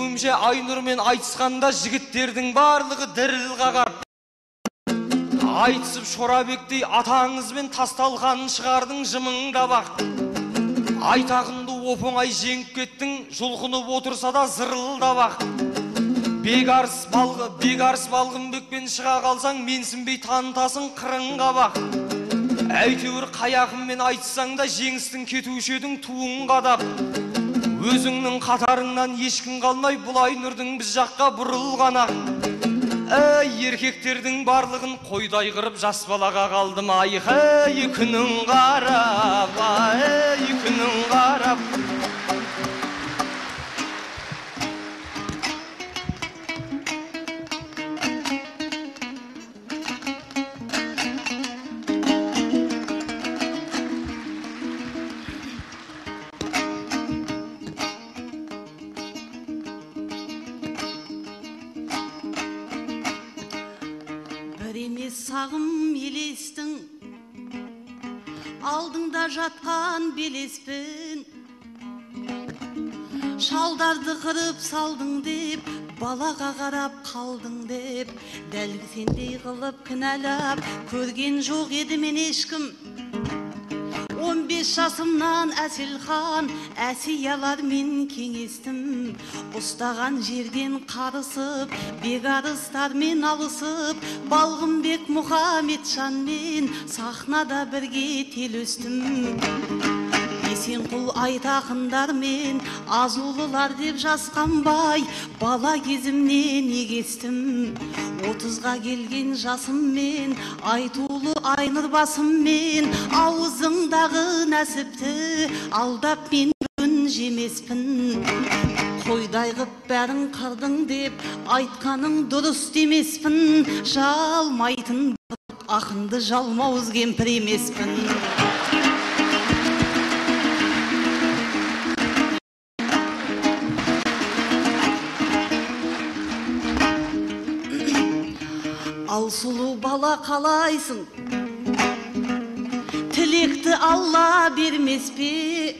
естуімше Айнұрмен айтысқанда жігіттердің барлығы діріл қағар. Айтысып Шорабектей атаңызбен Тасталқанын шығардың жымыңда бақ. Айтағынды оп-оңай жеңіп кеттің, жұлқынып отырса да зырылда бақ. Бекарыс балғынбекпен шыға қалсаң, менсінбей танытасың қырыңға бақ. Әйтеуір қаяқыммен айтсаң да жеңістің кетуші едің туың қадап. Өзіңнің қатарыңнан ешкім қалмай бұл Айнұрдың біз жаққа бұрылғаны. Еркектердің барлығын қойдай қырып жас балаға қалдым. Ай күнің қарап, күнің қарап. Сағым елестің, алдыңда жатқан белеспін. Шалдарды қырып салдың деп, балаға қарап қалдың деп, дәл сендей қылып кінәлап көрген жоқ еді мен ешкім. 15 жасымнан Әселхан әсиялармен кеңестім. Ұстаған жерден қарысып, бекарыстармен алысып, Балғынбек Мұхаметжанмен сахнада бірге телөстім. Есенқұл Айтақындармен азулылар деп жасқанбай, бала кезімнен егестім. 30-ға келген жасыммен, айтулы Айнұр басыммен, ауызыңдағы нәсіпті алдап мен бүгін жемеспін. Қойдай қып бәрін қырдың деп, айтқаның дұрыс демеспін. Жалмайтын ақынды жалмауыз кемпір емеспін. Ал сұлу бала қалайсың, тілекті Алла бермес пе?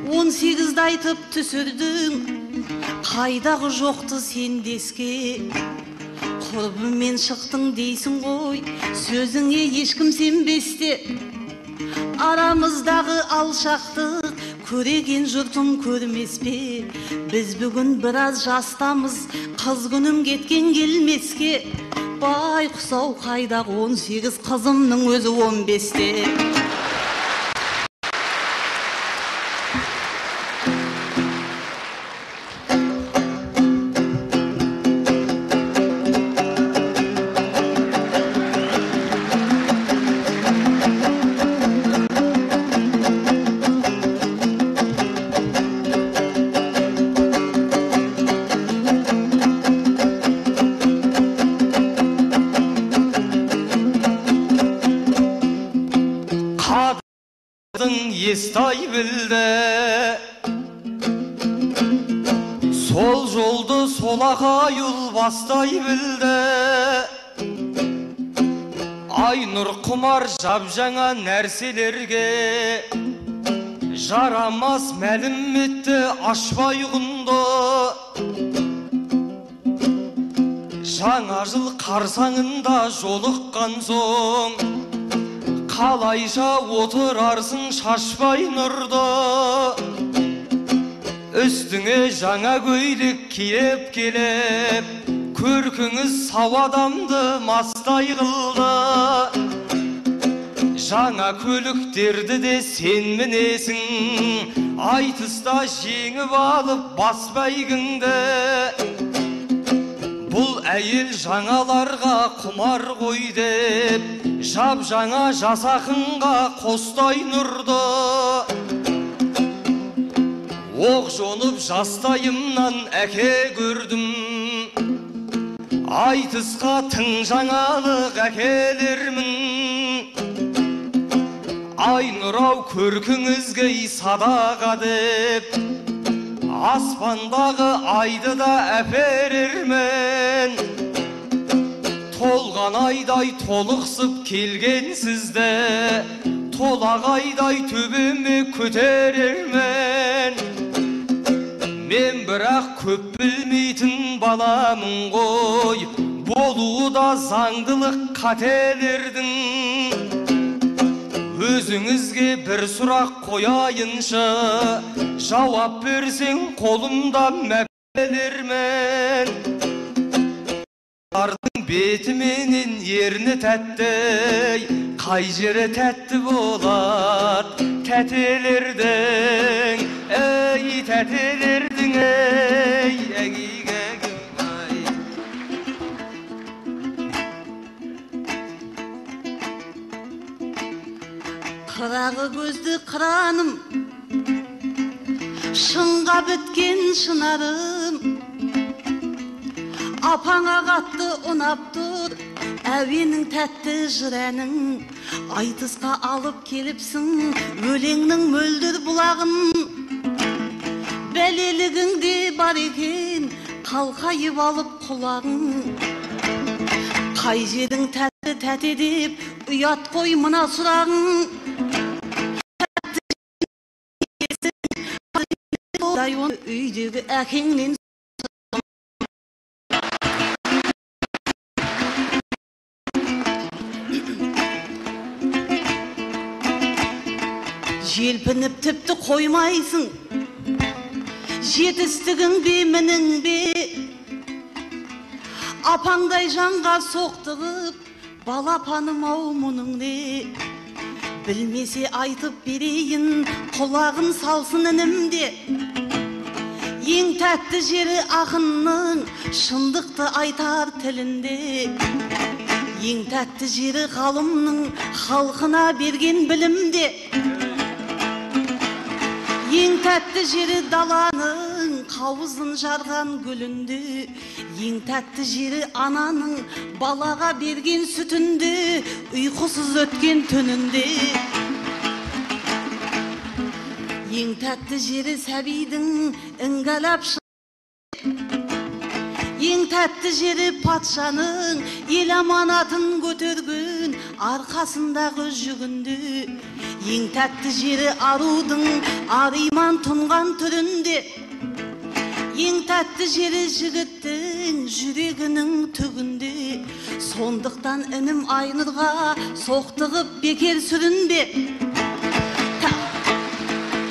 18-ді айтып түсірдің, қайдағы жоқты сендеске. Құрбымен шықтың дейсің ғой, сөзіңе ешкім сенбесте. Арамыздағы алшақтық көреген жұртым көрмес пе? Біз бүгін біраз жастамыз, қыз күнім кеткен келмеске. Байқұсау қайдағы 18, қызымның өзі 15-те. Естай білді, сол жолды солаға юл бастай білді. Айнұр құмар жап-жаңа нәрселерге, жарамас мәліметті ашпай ұғынды. Жаңа жыл қарсаңында жолыққан соң, қалайша отырарсың шашпай нұрды. Үстіңе жаңа көйлек киіп келіп, көркіңіз сау адамды мастай қылды. Жаңа көліктерді де сен мінесің, айтыста жеңіп алып бас бәйгіңді. Бұл әйел жаңаларға құмар қой деп, жап жаңа жасақынға қостай нұрды. Оқ жонып жастайымнан әке көрдім, айтысқа тың жаңалық әкелермін. Айнұрау көркіңізге садаға деп, аспандағы айды да әперермен. Толған айдай толықсып келген сізді, толағайдай төбеме көтерермен. Мен бірақ көп білмейтін баламын ғой, болуда заңдылық қателердің. Өзіңізге бір сұрақ қояйыншы, жауап берсең қолымда мәпелермен. Ардың бетіменен ерні тәттей, қай жері тәтті болат тәтелердің, ей тәтелердің, ей әгей-әгей. Қырағы көзді қыраным, шынға біткен шынарым, апаңа қатты ұнап тұр әуенің тәтті жыр әнің. Айтысқа алып келіпсің өлеңнің мөлдір бұлағын. Бәлелігіңде бар екен қалқайып алып құлағың. Қай жерің тәтті тәте деп ұят қой мына сұрағың. Үйдегі әкеңнен желпініп тіпті қоймайсың, жетістігің бе мінің бе. Апаңдай жанға соқтығып, балапаным ау мұның не. Білмесе айтып берейін, құлағын салсын інімде. Ең тәтті жері ақынның, шындықты айтар тілінде. Ең тәтті жері ғалымның, халқына берген білімде. Ең тәтті жері даланың, қауызын жарған гүлінде. Ең тәтті жері ананың, балаға берген сүтінде, ұйқысыз өткен түнінде. Ең тәтті жері сәбидің іңгәлап Ең тәтті жері патшаның ел аманатын көтерген арқасындағы жүгінде. Ең тәтті жері арудың арыман тұнған түрінде. Ең тәтті жері жігіттің жүрегінің түгінде. Сондықтан інім Айнұрға соқтығып бекер сүрінбе.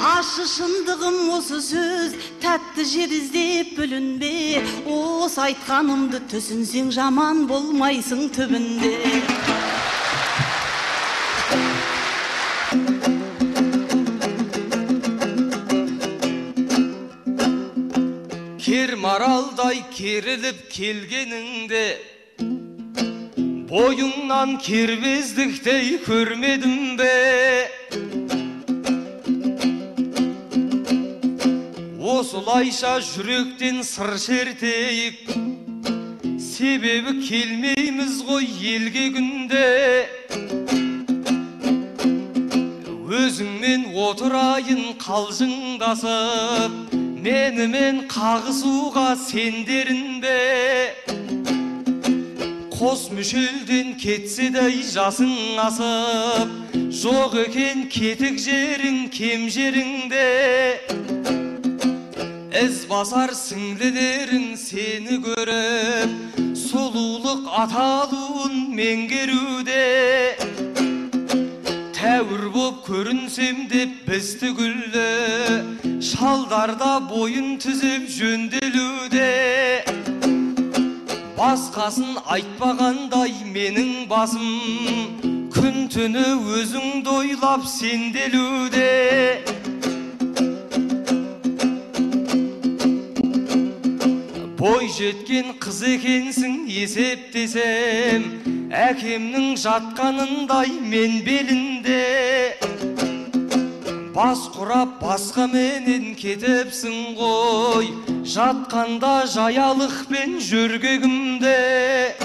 Ашы шындығым осы сөз, тәтті жер іздеп бүлінбе. Осы айтқанымды түсінсең жаман болмайсың түбінде. Кер маралдай керіліп келгеніңде, бойыңнан кербездіктей көрмедім бе? Осылайша жүректен сыр шертейік, себебі келмейміз ғой елге күнде. Өзіңмен отырайын қалжыңдасып, менімен қағысуға сендерінде. Қос мүшелден кетсе дәй жасың асып, жоқ екен кетік жерің кем жеріңде. Із басар сіңлілерің сені көріп, сұлулық аталуын меңгеруде. Тәуір боп көрінсем деп біз түгілі, шалдарда бойын түзеп жөнделуде. Басқасын айтпағандай менің басым, күн түні өзіңді ойлап сенделуде. Бой жеткен қыз екенсің есептесем, әкемнің жатқанындай мен белінде. Бас құрап басқа менен кетіпсің ғой, жатқанда жаялықпен жөргегімде.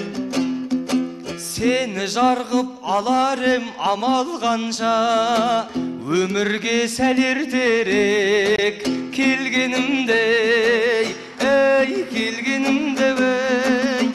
Сені жарғып аларым амал қанша, өмірге сәл ертерек келгенімдей, ей келгенімде бей.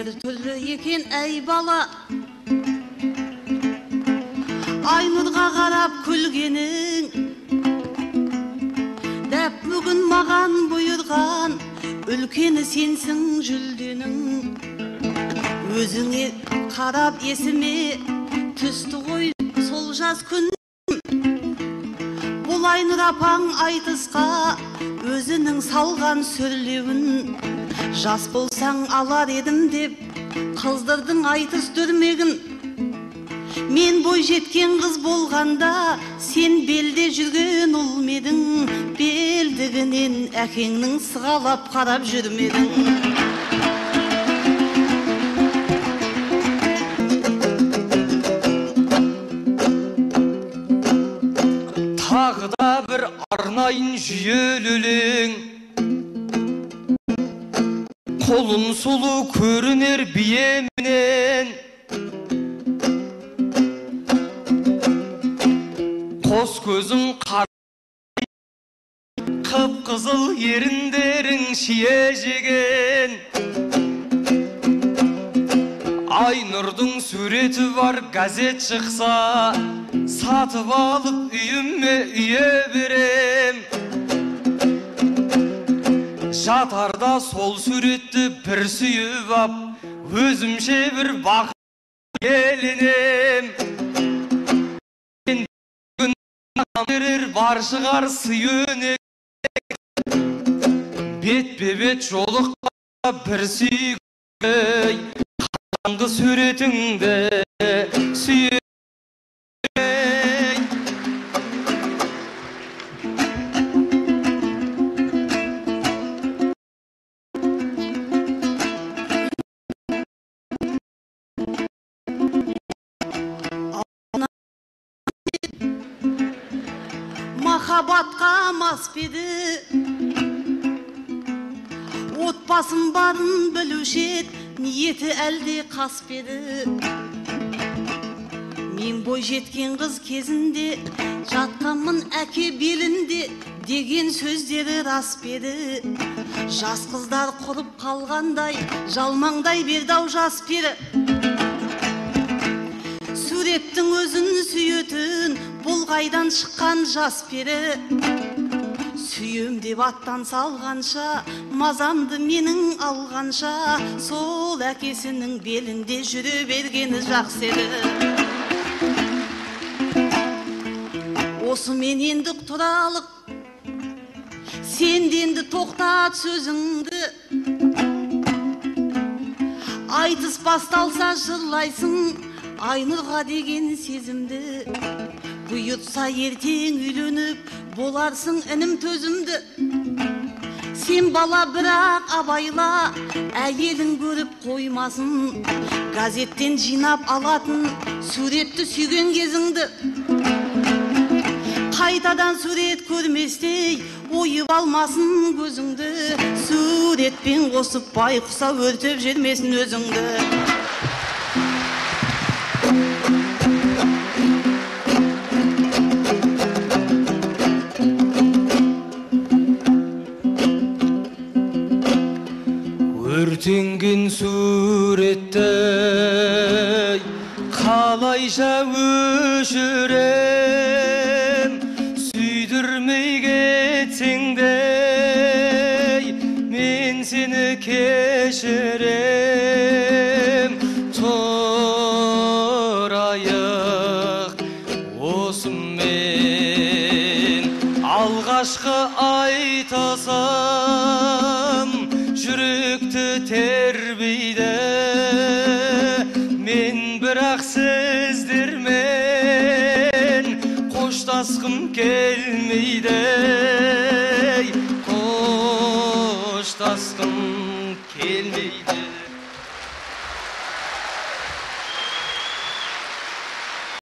бір түрлі екен әй бала, Айнұрға қарап күлгенің, дәп бүгін маған бұйырған, үлкені сенсің жүлденің. Өзіңе қарап есіме түсті ғой сол жас күн. Бұл Айнұр апаң айтысқа өзінің салған сүрлеуін. Жас болсаң алар едім деп қыздырдың айтыс дүрмегін. Мен бой жеткен қыз болғанда сен белде жүрген ұл медің. Белдігінен әкеңнің сығалап қарап жүрмедің. Тағы да бір арнайын жүйелілең, қолын сұлу көрінер биеменен. Қос көзің қар, қып-қызыл еріндерің шие жеген. Айнұрдың суреті бар газет шықса, сатып алып үйіме үйе берем. Жатарда сол суретті бір сүйіп ап, өзімше бір бақыт елінем. Берер бар шығар сүйене, бет-бе-бет жолыққа бір сүйгей, қараңғы суретіңді сүйей. Махаббатқа мас беді, отбасын барын білушет, ниеті әлде қас беді. Мен бой жеткен қыз кезінде жатқанмын әке белінде деген сөздері рас беді. Жас қыздар құрып қалғандай жалмаңдай бердау жас пері. Суреттің өзін сүйетін бұл қайдан шыққан жас пері. Сүйем деп аттан салғанша, мазамды менің алғанша, сол әкесінің белінде жүре бергені жақсы еді. Осы мен енді тұралық, сен енді тоқтат сөзіңді. Айтыс басталса жырлайсың Айнұрға деген сезімді. Бұйыртса ертең үйленіп боларсың інім төзімді. Сен бала бірақ абайла, әйелін көріп қоймасын. Газеттен жинап алатын суретті сүйген кезіңді. Қайтадан сурет көрместей ойып алмасын көзіңді. Суретпен қосып байқұса өртеп жермесін өзіңді. Өртенген суретті қалайша өшірем, сүйдірмей кетсең де мен сені кешірем. Тұрайық осымен алғашқы айтасам, жүректі тербейді. Мен бірақ сіздермен қоштасқым келмейді.